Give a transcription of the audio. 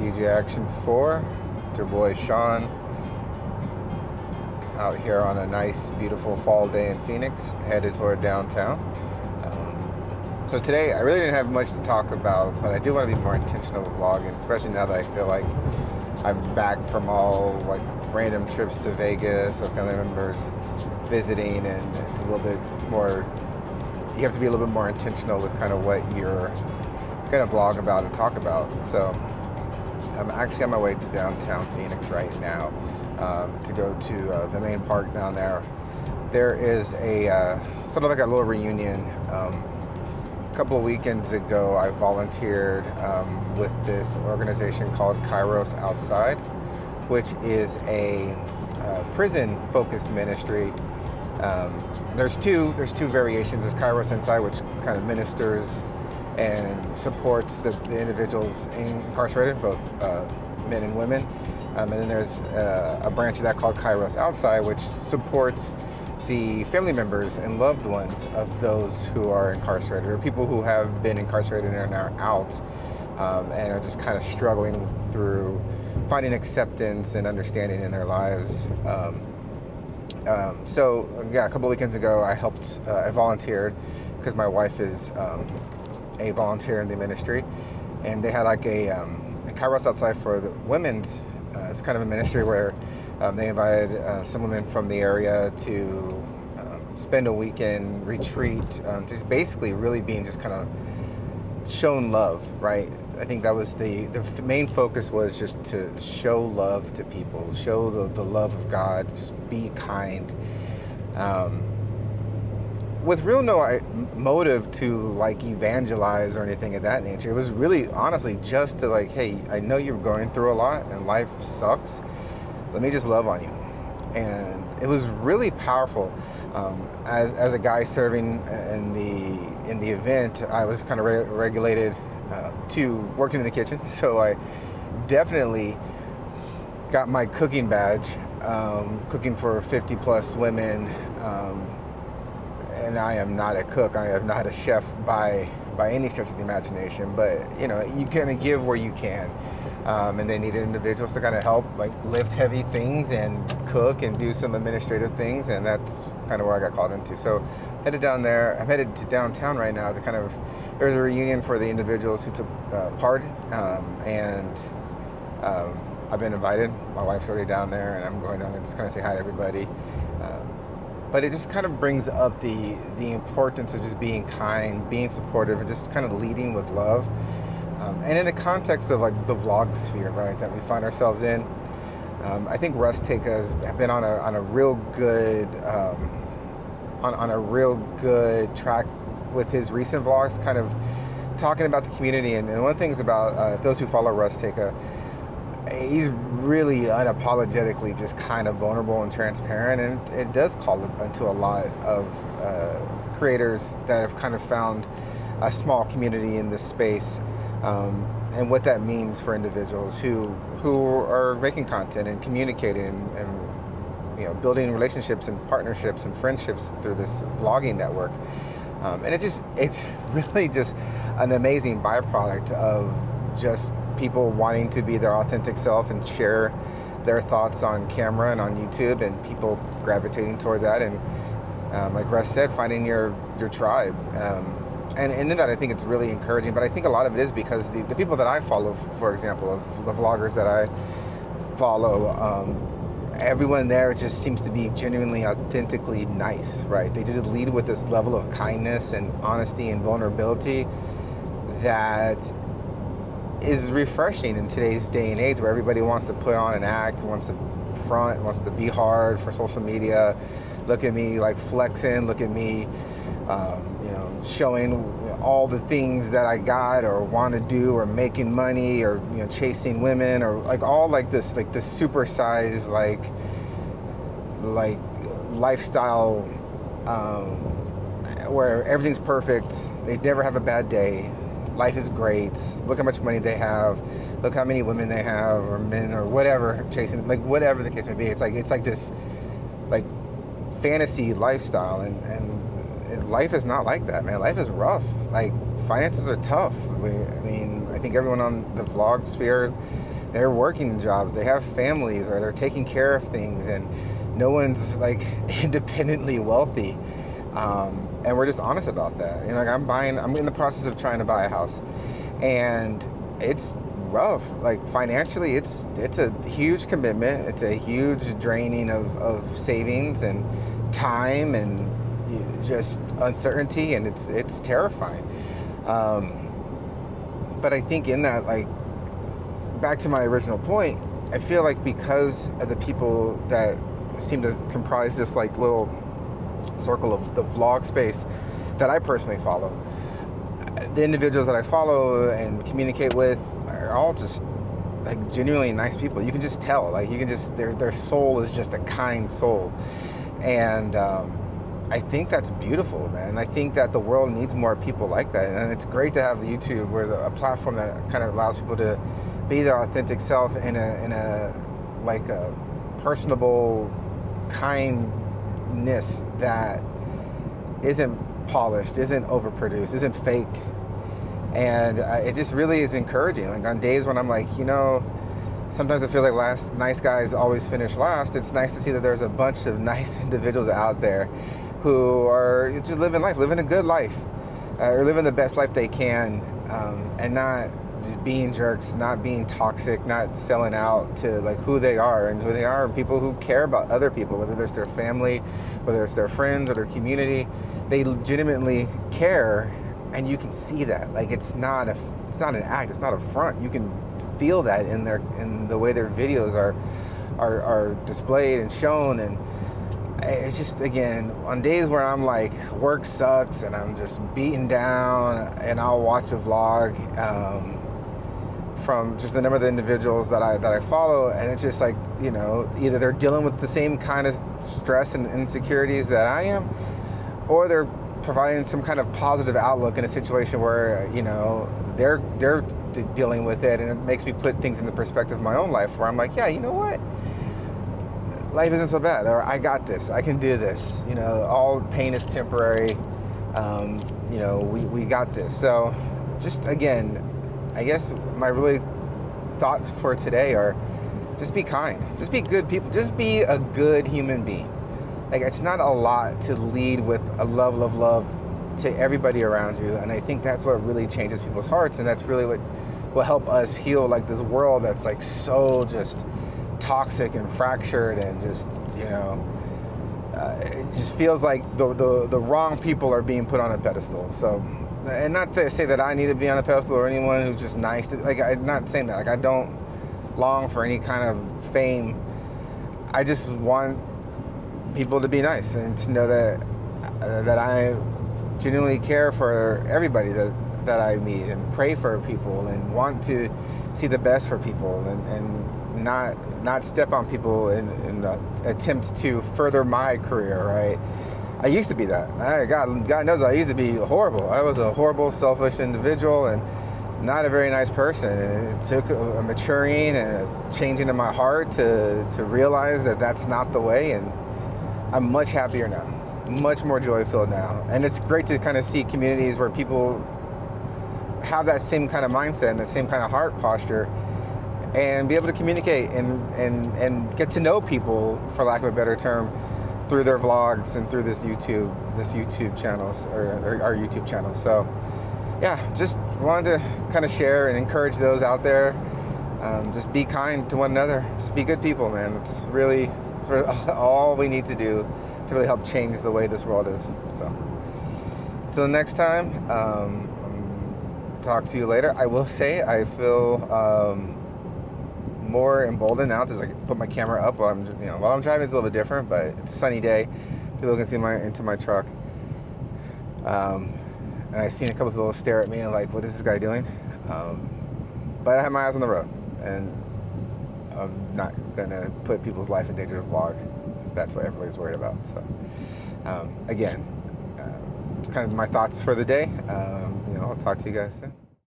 DJ Action 4. It's your boy Sean out here on a nice, beautiful fall day in Phoenix, headed toward downtown. So today, I really didn't have much to talk about, but I do want to be more intentional with vlogging, especially now that I feel like I'm back from all like random trips to Vegas or family members visiting, and it's a little bit more, you have to be a little bit more intentional with kind of what you're going to vlog about and talk about. So I'm actually on my way to downtown Phoenix right now to go to the main park down there. There is a sort of like a little reunion. A couple of weekends ago, I volunteered with this organization called Kairos Outside, which is a prison-focused ministry. There's two variations. There's Kairos Inside, which kind of ministers and supports the individuals incarcerated, both men and women. And then there's a branch of that called Kairos Outside, which supports the family members and loved ones of those who are incarcerated, or people who have been incarcerated and are out and are just kind of struggling through finding acceptance and understanding in their lives. So yeah, a couple of weekends ago, I volunteered because my wife is a volunteer in the ministry, and they had like a Kairos Outside for the women's. It's kind of a ministry where they invited some women from the area to spend a weekend retreat, just basically really being just kind of shown love, right? I think that was the main focus, was just to show love to people, show the love of God, just be kind. With real no motive to like evangelize or anything of that nature. It was really honestly just to like, hey, I know you're going through a lot and life sucks. Let me just love on you. And it was really powerful. As a guy serving in the event, I was kind of regulated to working in the kitchen. So I definitely got my cooking badge, cooking for 50 plus women. And I am not a cook. I am not a chef by any stretch of the imagination. But you know, you kind of give where you can. And they needed individuals to kind of help, like lift heavy things and cook and do some administrative things, and that's kind of where I got called into. So headed down there. I'm headed to downtown right now to kind of, there's a reunion for the individuals who took part, and I've been invited. My wife's already down there, and I'm going down there to just kind of say hi to everybody. But it just kind of brings up the importance of just being kind, being supportive, and just kind of leading with love. And in the context of like the vlog sphere, right, that we find ourselves in, I think Russ Take has been on a real good on a real good track with his recent vlogs, kind of talking about the community. And one of the things about those who follow Russ Take, he's really unapologetically just kind of vulnerable and transparent, and it does call into a lot of creators that have kind of found a small community in this space. And what that means for individuals who are making content and communicating and you know, building relationships and partnerships and friendships through this vlogging network. And it's really just an amazing byproduct of just people wanting to be their authentic self and share their thoughts on camera and on YouTube, and people gravitating toward that. And like Russ said, finding your tribe. And in that, I think it's really encouraging, but I think a lot of it is because the people that I follow, for example, is the vloggers that I follow, everyone there just seems to be genuinely, authentically nice, right? They just lead with this level of kindness and honesty and vulnerability that is refreshing in today's day and age, where everybody wants to put on an act, wants to front, wants to be hard for social media. Look at me like flexing, look at me showing all the things that I got or want to do, or making money, or chasing women, or like all like this supersized like lifestyle where everything's perfect. They never have a bad day. Life is great. Look how much money they have. Look how many women they have, or men, or whatever, chasing, like whatever the case may be. It's like this like fantasy lifestyle, and life is not like that, man. Life is rough. Like finances are tough. I mean, I think everyone on the vlog sphere they're working jobs, they have families, or they're taking care of things, and no one's like independently wealthy. And we're just honest about that. You know, like I'm in the process of trying to buy a house, and it's rough. Like financially, it's a huge commitment. It's a huge draining of savings and time and just uncertainty, and it's terrifying. But I think in that, like, back to my original point, I feel like because of the people that seem to comprise this like little circle of the vlog space that I personally follow, the individuals that I follow and communicate with are all just like genuinely nice people. You can just tell, like, you can just, their soul is just a kind soul. And I think that's beautiful, man. I think that the world needs more people like that. And it's great to have YouTube, where a platform that kind of allows people to be their authentic self in a like a personable kindness that isn't polished, isn't overproduced, isn't fake. And it just really is encouraging. Like on days when I'm like, you know, sometimes I feel like nice guys always finish last. It's nice to see that there's a bunch of nice individuals out there who are just living life, living a good life, or living the best life they can, and not just being jerks, not being toxic, not selling out to like who they are. And who they are people who care about other people, whether it's their family, whether it's their friends or their community. They legitimately care, and you can see that. Like it's not an act, it's not a front. You can feel that in the way their videos are displayed and shown. And it's just, again, on days where I'm like, work sucks and I'm just beaten down, and I'll watch a vlog from just the number of the individuals that I follow, and it's just like, you know, either they're dealing with the same kind of stress and insecurities that I am, or they're providing some kind of positive outlook in a situation where, you know, they're dealing with it, and it makes me put things into perspective of my own life, where I'm like, yeah, you know what? Life isn't so bad, or I got this, I can do this. You know, all pain is temporary. You know, we got this. So just, again, I guess my really thoughts for today are just be kind, just be good people, just be a good human being. Like, it's not a lot to lead with a love to everybody around you. And I think that's what really changes people's hearts, and that's really what will help us heal like this world that's like so just toxic and fractured, and just, you know, it just feels like the wrong people are being put on a pedestal. So, and not to say that I need to be on a pedestal, or anyone who's just nice to, like, I'm not saying that. Like, I don't long for any kind of fame. I just want people to be nice, and to know that I genuinely care for everybody that I meet, and pray for people, and want to see the best for people, and not step on people in attempt to further my career, right? I used to be that. God knows I used to be horrible. I was a horrible, selfish individual, and not a very nice person. And it took a maturing and a changing in my heart to realize that that's not the way. And I'm much happier now, much more joy-filled now. And it's great to kind of see communities where people have that same kind of mindset and the same kind of heart posture, and be able to communicate and get to know people, for lack of a better term, through their vlogs and through this YouTube channels, or our YouTube channel. So yeah, just wanted to kind of share and encourage those out there. Just be kind to one another. Just be good people, man. It's really all we need to do to really help change the way this world is. So until next time, talk to you later. I will say I feel more emboldened now to just like put my camera up while I'm driving. It's a little bit different, but it's a sunny day. People can see into my truck. And I've seen a couple people stare at me and like, what is this guy doing? But I have my eyes on the road, and I'm not gonna put people's life in danger to vlog if that's what everybody's worried about. So again, it's kind of my thoughts for the day. I'll talk to you guys soon.